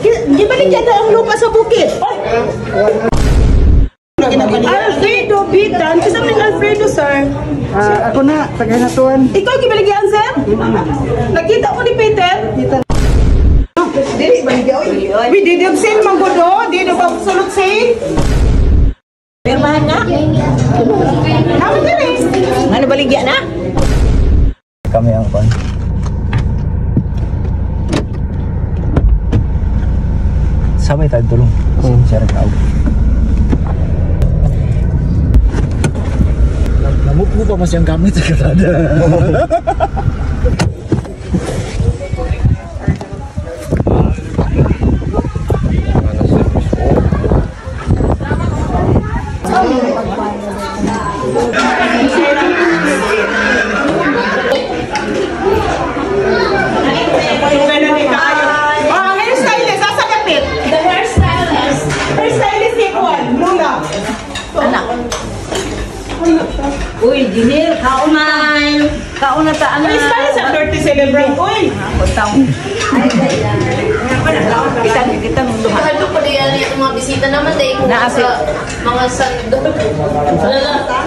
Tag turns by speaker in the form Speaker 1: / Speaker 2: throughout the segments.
Speaker 1: Di balik yata ang lupa sa bukid. Alfredo Bitan. Kasi namin Alfredo, sir.
Speaker 2: Ako na, tagay na tuwan.
Speaker 1: Ikaw gibaligyan, sir? Nakita ko ni Peter? Dili baligyan. Didi sin manggodo, didi ba sulot sin? Pirmahan nga. Kami diri. Ano baligyan na?
Speaker 2: Kami ang pan. Sabay tayo tulong. Share ka. Namukmo pa mas yung gamit sa kalada.
Speaker 3: Uy, dinner, kaunan. Kauna ta ano?
Speaker 1: Please tayo sa 30 celebrate. Uy!
Speaker 3: Kita duha.
Speaker 4: Ano pa diyan yung mga bisita naman dahil kung
Speaker 3: Naasi.
Speaker 4: sa mga sando.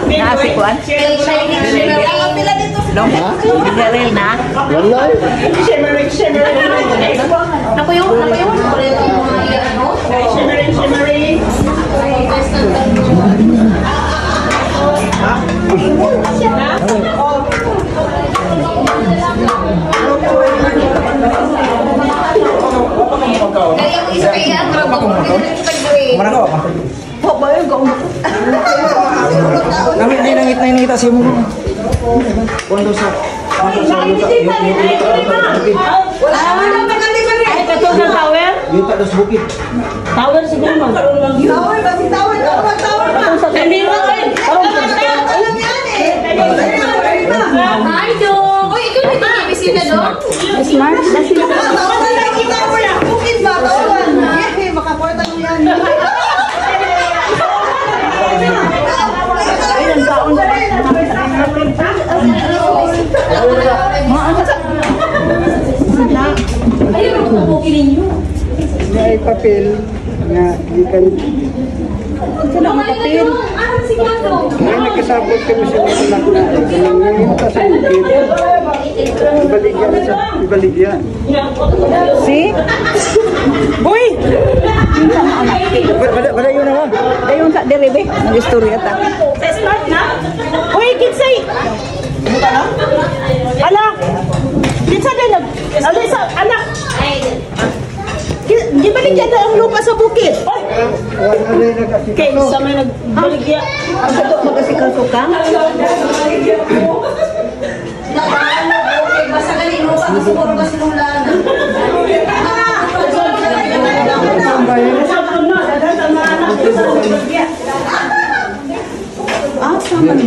Speaker 3: Naasi kuan.
Speaker 4: Ang pila dito.
Speaker 3: Long. Dinner na.
Speaker 2: Wallahi.
Speaker 4: Naku yung
Speaker 1: Shimmering.
Speaker 4: kaya ang isa kaya ang
Speaker 2: Mana kau?
Speaker 3: Po ba yung gaun?
Speaker 2: Kami nangita si mo. Kondo sa
Speaker 3: Ay, katong sa tower?
Speaker 2: Yuta dos bukit.
Speaker 3: Tower siguro mo. Katong sa hindi mo rin.
Speaker 4: Hi, Dong! Uy, ikaw na ito bisita, Dong?
Speaker 3: Smart. Ayun, kaon. Ayun, kukukin ninyo.
Speaker 2: May papel nga gikan.
Speaker 3: Sino ang papel?
Speaker 2: May nagkasabot kami sa mga anak na nangyayong sa bukit. Ibaligyan.
Speaker 3: Si? Boy!
Speaker 2: Bada yun naman.
Speaker 3: Dayon sa derive, nag-istorya ta.
Speaker 1: Start na? Uy, kinsay! Ala! Kinsa din nag... Ala, sa anak! Di balik yata ang lupa sa bukid. Okay, sa may nagbaligya.
Speaker 3: Ang sato magkasikaso ka?
Speaker 4: Basta galing mo pa, kasi puro kasi nung lana.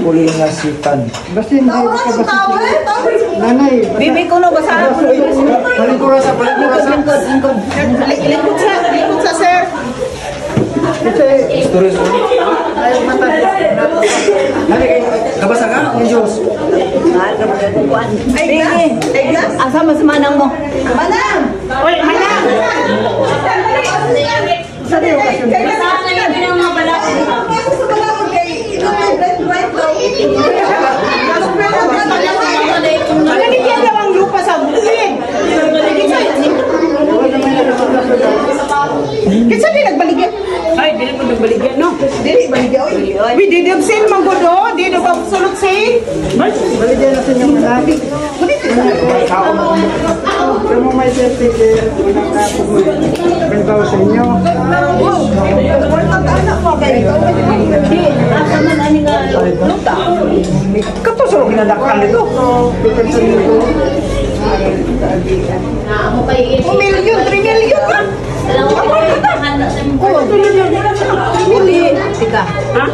Speaker 2: Uli nga sitan. Basta hindi ka basta. Nanay.
Speaker 3: Bibi ko no basa ako.
Speaker 2: Palikura sa.
Speaker 1: Likod sa sir.
Speaker 2: Stories mo. Ayaw mata. Nanay kayo. Kabasa ka? Ang Diyos.
Speaker 3: Ay, asa mas manang mo?
Speaker 4: Manang!
Speaker 1: Uy, manang!
Speaker 2: Sabi yung okasyon.
Speaker 4: Sana yun din ang mga balak.
Speaker 1: Baligyan daw ang lupa sa bukid. Kinsa din nagbaligyan? Ay, dili ko nagbaligyan, no? Dili baligyan. Uy, didi sin manggodo, didi ba sulot sin?
Speaker 2: Baligyan natin yung malaki. Kaya mo may certificate. Pintaw sa inyo.
Speaker 3: Asa man ani nga luta.
Speaker 2: Kato sa ginadakal nito. Bikin sa nito.
Speaker 1: Million, 3 million na.
Speaker 3: Uli, tika.
Speaker 1: Ha?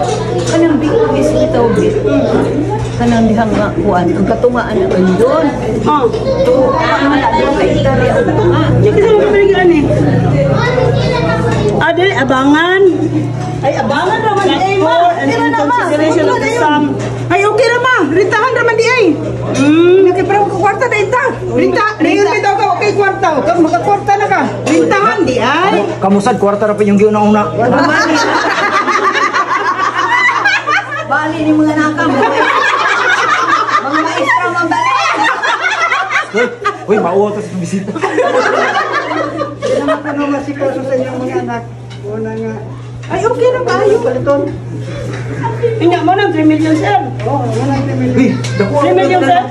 Speaker 3: Kanang bigis ito bit. Kanang dihang nga kuan. Ang katungaan na doon.
Speaker 1: Oh.
Speaker 3: To, ano na doon kay Italia ang katunga.
Speaker 1: Kasi mo baligyan eh. Dili abangan. Ay, abangan naman di ay ma. Consideration of the sum. Ay, okay na ma. Rintahan naman di ay. Nakipram ko kwarta na ita. Rinta. Rinta daw ka. Okay Ay, kwarta. Magkakwarta na ka. Lintahan di ay.
Speaker 2: Kamusad, kwarta na pa yung giuna-una.
Speaker 3: Bali ni mga nakam. Mga maestra mabalik.
Speaker 2: Uy, mauwa to sa bisita.
Speaker 5: Hindi naman ko naman masikaso sa inyong mga anak. Una nga.
Speaker 1: Ay, okay na kayo.
Speaker 5: Paliton.
Speaker 1: Hindi mo ng 3 million, sir.
Speaker 5: Oo, yan ang timil.
Speaker 2: Uy, dako.
Speaker 1: 3 million, sir.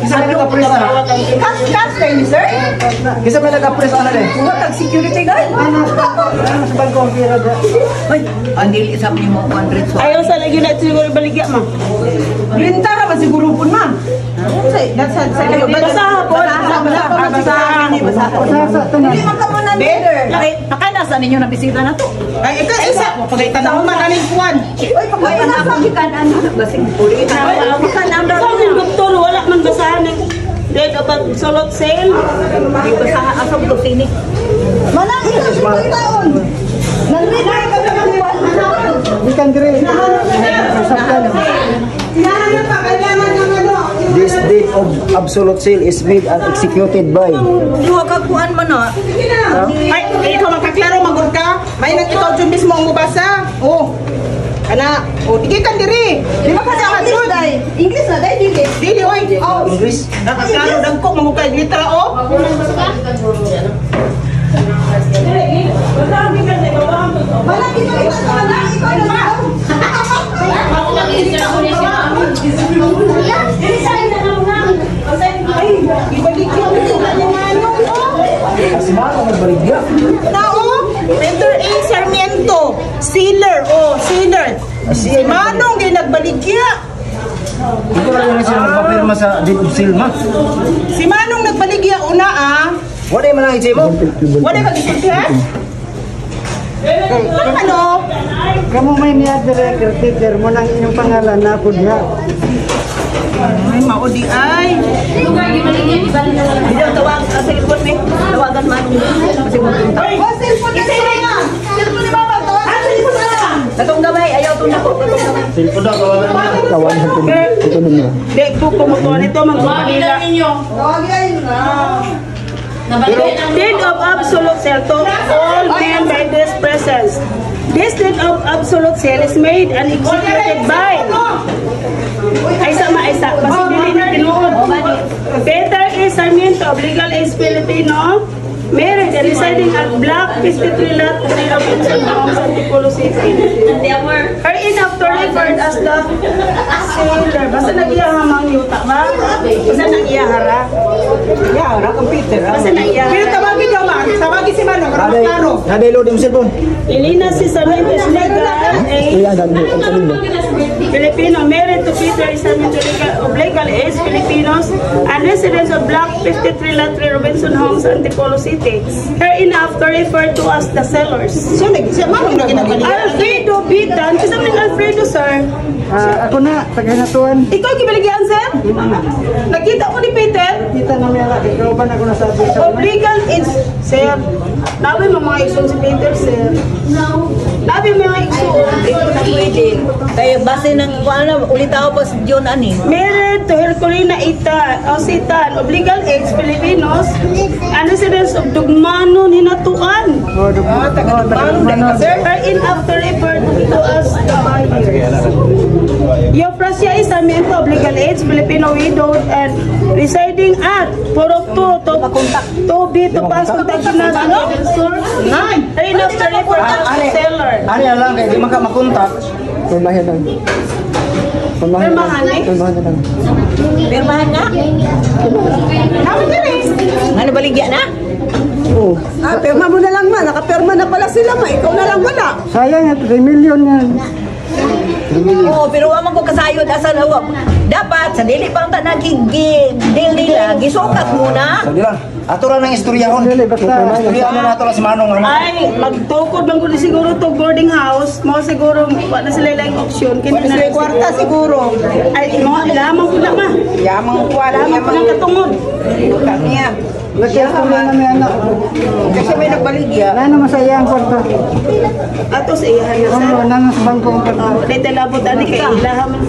Speaker 2: Isa may nag-appress na.
Speaker 1: Cash kayo ni sir?
Speaker 2: Isa may nag-appress na rin.
Speaker 1: Buhat security guard.
Speaker 5: Ano sa bangkong kira da?
Speaker 3: Hoy, andil isap ni mo 100 so.
Speaker 1: Ayaw sa lagi na siguro baligya, ma'am. Lintara ba siguro po, ma'am? Basa po.
Speaker 5: Sa ito na.
Speaker 3: Hindi man ka mo na leader. Nakanasa ninyo na bisita na to.
Speaker 1: Ay, ikaw, isa. Pagkaitan ako makaling kuwan.
Speaker 3: Uy, pagkain na pagikan ano basig puli na. Pagikan na
Speaker 1: Sa akin, doktor, wala man basahan ng dead of absolute sale.
Speaker 3: Di basahan asam to sinik.
Speaker 1: Malaki na siya taon. Nag-reader ka na ng
Speaker 5: Ikan dire. Masaktan.
Speaker 1: Kailangan pa, kailangan ng ano.
Speaker 2: This deed of absolute sale is made and executed by.
Speaker 3: Duha ka kuan man na.
Speaker 1: Ay, ikaw magkaklaro, magod ka. May nang ikaw dyan mismo ang mabasa. Oh. Kana, oh, tigay kan diri. Di ba kasi ang hadsod?
Speaker 3: English na dai dili.
Speaker 1: Dili, oy. Oh.
Speaker 2: English?
Speaker 1: Nakaklaro, dagkok, mamukay, litra, oh. Malaki ka ito sa mga ikaw na ba? Ay, ibalik yung ano mo.
Speaker 2: Si Mano nagbaligya.
Speaker 1: Tao, Peter A. Sarmiento, sealer, oh, sealer. Si Manong din nagbaligya.
Speaker 2: Ito na lang sila magpapirma sa deed of sale, ma.
Speaker 1: Si Manong nagbaligya una ah.
Speaker 2: Wala yung manangit sa'yo mo.
Speaker 1: Wala ka gisultihan? Ano?
Speaker 5: Kamu may niya dire caretaker mo nang inyong pangalan na po niya.
Speaker 1: Ay, maudi ay.
Speaker 3: Hindi tawag sa cellphone ni. Tawagan man kasi mo tunta.
Speaker 1: Oh, cellphone na sila nga. Cellphone ni Mama to. Ah, cellphone na lang.
Speaker 3: Katong gamay ayaw to nako katong gamay.
Speaker 5: Tawan sa tuloy. Ito ninyo.
Speaker 1: Di po kumutuan ito, magpapanila. Deed of absolute sale to all men by this presence. This deed of absolute sale is made and executed by ay sa kasi dili na tinuod. Peter A. Sarmiento of legal age Filipino, married and residing at Block 53 Lot 3 Robinson Homes, Antipolo City. Her inafter referred as the sailor. Basta nag-iyahamang yuta ba? Basta nag-iyahara.
Speaker 5: Yara, computer.
Speaker 1: Basta nag-iyahara. Pero tawagin daw ma. Tawagin si Mano. Klaro.
Speaker 2: Naday load yung cellphone.
Speaker 1: Ilina si Sarmiento is legal Filipino, married to Peter Sarmiento of legal age Filipinos and residents of Block 53 Lot 3 Robinson Homes, Antipolo City. Hereinafter referred to as the sellers. Siya Manong na ginagaling. Alfredo Bitan. Kasi namin Alfredo, sir.
Speaker 5: Ako na, taga-hinatuan.
Speaker 1: Ikaw gibaligyan, sir? Nakita ko ni Peter?
Speaker 5: Kita na may alak. Ikaw ba na ako nasabi sa
Speaker 1: Of legal age, sir. Nabi mo mga isun si Peter, sir. Nabi mo mga isun.
Speaker 3: Ito na pwede. Kaya base ng kuan ulitaw pa si John ani.
Speaker 1: Married to Herculina Ositan of legal age Filipinos and residents of Dugmano, Hinatuan. Sir, hereinafter referred to as the buyer. Eufrasia is Sarmiento of legal age Filipino widowed and residing at 402 to be to pass contact na ano? Hereinafter referred as the seller.
Speaker 2: Ano yan lang, kaya di maka makontak.
Speaker 5: Pirmahan lang.
Speaker 1: Pirmahan eh?
Speaker 5: Pirmahan lang.
Speaker 3: Pirmahan nga.
Speaker 1: Kami ka rin.
Speaker 3: Ano baligya na?
Speaker 5: Oo.
Speaker 1: Pirma mo na lang ma. Nakapirma na pala sila ma. Ikaw na lang wala.
Speaker 5: Sayang yan, 3 million yan.
Speaker 3: Oo, pero amang ko kasayod asa na wag. Dapat sa dili pang tanan deal nila, gisukat muna.
Speaker 2: Sabi lang, ato lang ng istoryahon.
Speaker 5: Dili, basta.
Speaker 2: Istoryahon na nato lang si Manong. Ano?
Speaker 1: Ay, magtukod bang kundi siguro to boarding house. Mo siguro, wala sila lang auction. Wala sila kwarta siguro. Ay, mo, lamang ko na ma. Lamang ko, lamang ko ng katungod. Kanya.
Speaker 5: Nagkasulan na may anak.
Speaker 1: Kasi may nagbaligya.
Speaker 5: Ano masaya ang kwarta?
Speaker 1: Ato sa iyahan na sir.
Speaker 5: Oo, nanas bangko ang kwarta.
Speaker 1: Dito labot ani kay ilaha man.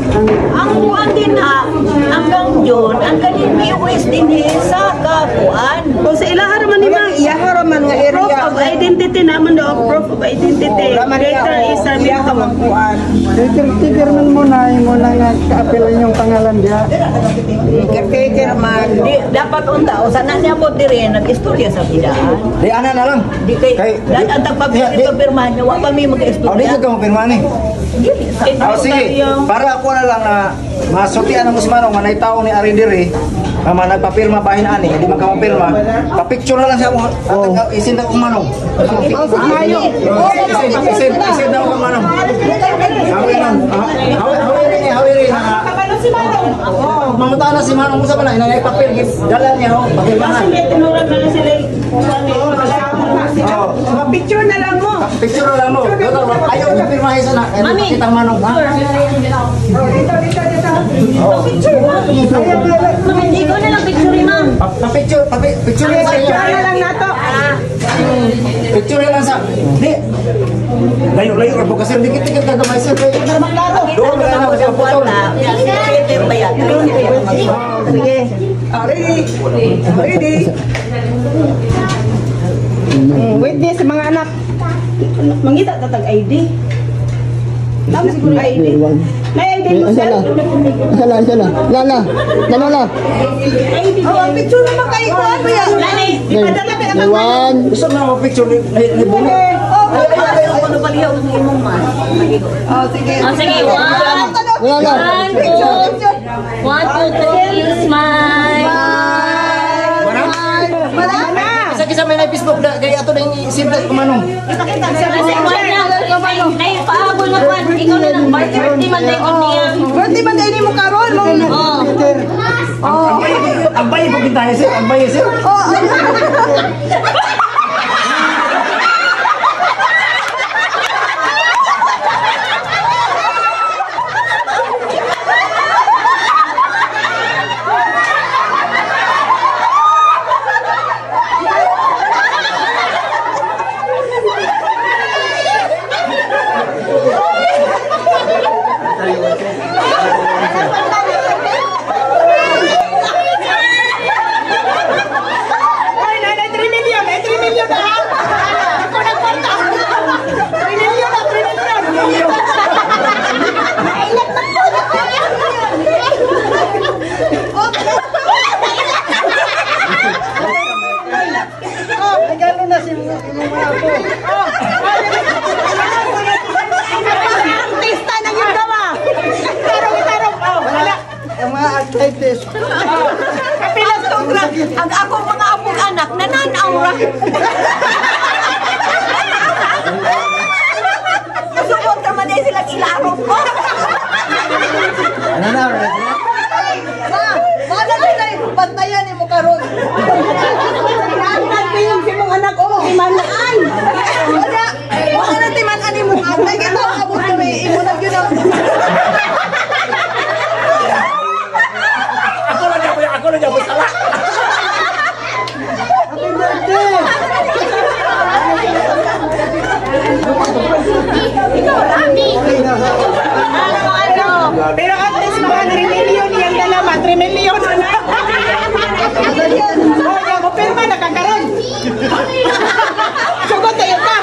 Speaker 3: Ang kuan din ha, hanggang yun, ang kanin POS din sa kakuan.
Speaker 1: Kung sa ilaha raman ni ma'am, iyaha raman nga area. Proof of identity naman daw, proof of identity. Data is a iyaha man kuan.
Speaker 5: Tiger man muna, nga kaapilan yung pangalan diya.
Speaker 1: Caretaker man.
Speaker 3: Dapat unta, o sana niya po dire, nag-istorya sa bidaan.
Speaker 2: Di ana na lang.
Speaker 3: Di kay, dahil ang tagpapili ko pirmahan niya, wala pa may
Speaker 2: Oh, di
Speaker 3: mag-istorya.
Speaker 2: ka mo pirma ni. Sige, para ako na lang na masutian ang Usmano nga naitaw ni Ari dire. Mama nagpapirma bahin ani, hindi man ka mo pirma. Pa-picture na lang siya mo. Isin daw kung manong. Isin daw kung manong. Hawiri na. Mamuta na si Manong mo sa bala, inangay papel, dala niya ho, papirmahan.
Speaker 1: Tinuran na lang sila. Picture na lang mo.
Speaker 2: Picture na lang mo. Ayaw niya pirmahin sana.
Speaker 3: Mami.
Speaker 2: Kitang Manong ha.
Speaker 3: Hindi ko na lang picture ma'am.
Speaker 2: Pa-picture lang sa inyo.
Speaker 1: Picture na lang nato.
Speaker 2: Picture lang sa. Di. Layo-layo ka po kasi dikit-dikit ka gamay sir. Doon ka na kasi putol.
Speaker 3: Peter ba yan?
Speaker 1: Sige. Ready. Witness mga anak. Mangita tatag ID. Tama siguro ID. May ID mo sir.
Speaker 5: Sala. Lala.
Speaker 1: ID. Oh, picture naman kayo ko ano yan. Lani. Ipadala ka naman.
Speaker 5: One.
Speaker 2: Gusto mo ako picture ni Bungo?
Speaker 3: Ano ba liya ang imong man?
Speaker 1: Oh, sige.
Speaker 4: Oh, sige,
Speaker 5: Lala.
Speaker 4: 1, 2, 3, smile.
Speaker 1: Wala na.
Speaker 2: Isa-kisa may na Facebook na kaya ato na yung simple kumanong.
Speaker 1: Ipakita sa
Speaker 4: Kasi kwan na, ay, paabol na kwan. Ikaw na lang, birthday man tayo kung niya.
Speaker 1: Birthday man din mo karon mo.
Speaker 2: Ang bayi po pintahin sir, ang bayi sir.
Speaker 1: Ay, 3 million. 3 million na. Ako nagpunta. 3 million na. 3 million.
Speaker 5: Regalo na si mga apo.
Speaker 1: Artista na yung gawa. Tarong. Oh, wala.
Speaker 5: Ang mga arthritis.
Speaker 1: Kapilas to.
Speaker 3: Ang akong mga apong anak, nananaura. Masukot naman din silang ilarong ko.
Speaker 2: Ano na?
Speaker 1: Wala na bantayan ni mo karon. Lahat yung si mong anak o imanaan. Wala na timanan ni mo. Ay kita abot kami imo na gyud.
Speaker 2: Ako na dyan, sala.
Speaker 5: Happy birthday!
Speaker 1: Pero at least mga 3 million yung dalawa. 3 million. Oh, yung mo pirma nakakaroon. Sugot kayo ka.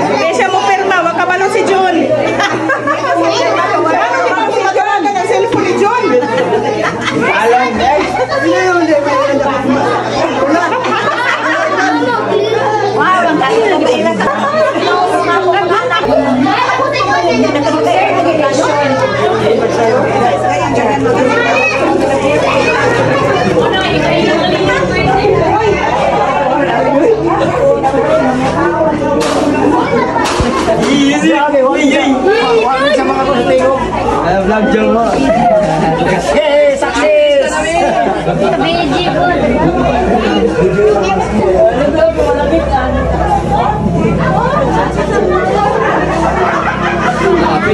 Speaker 1: Hindi siya mo pirma. Wag ka balong si John. Magkaroon ka ng cellphone ni John.
Speaker 2: Alam, guys.
Speaker 3: Wow, ang dami na nila.
Speaker 2: Easy. Wala sa mga kontigo. Vlog dyan mo. Yay! Success!
Speaker 4: Beji po.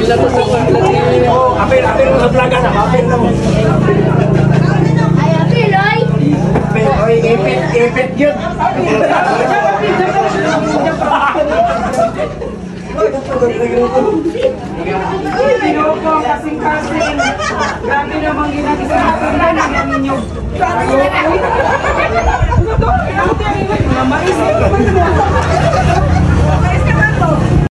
Speaker 2: Oh, apil mo sa plaga na, apil na mo.
Speaker 4: Ay, Piloy!
Speaker 2: Oy, ipit yun.
Speaker 1: Pinoko, kasing-kasing. Grabe namang ginagawa na ninyo. Ano to? Ano to? Maisip ko ba?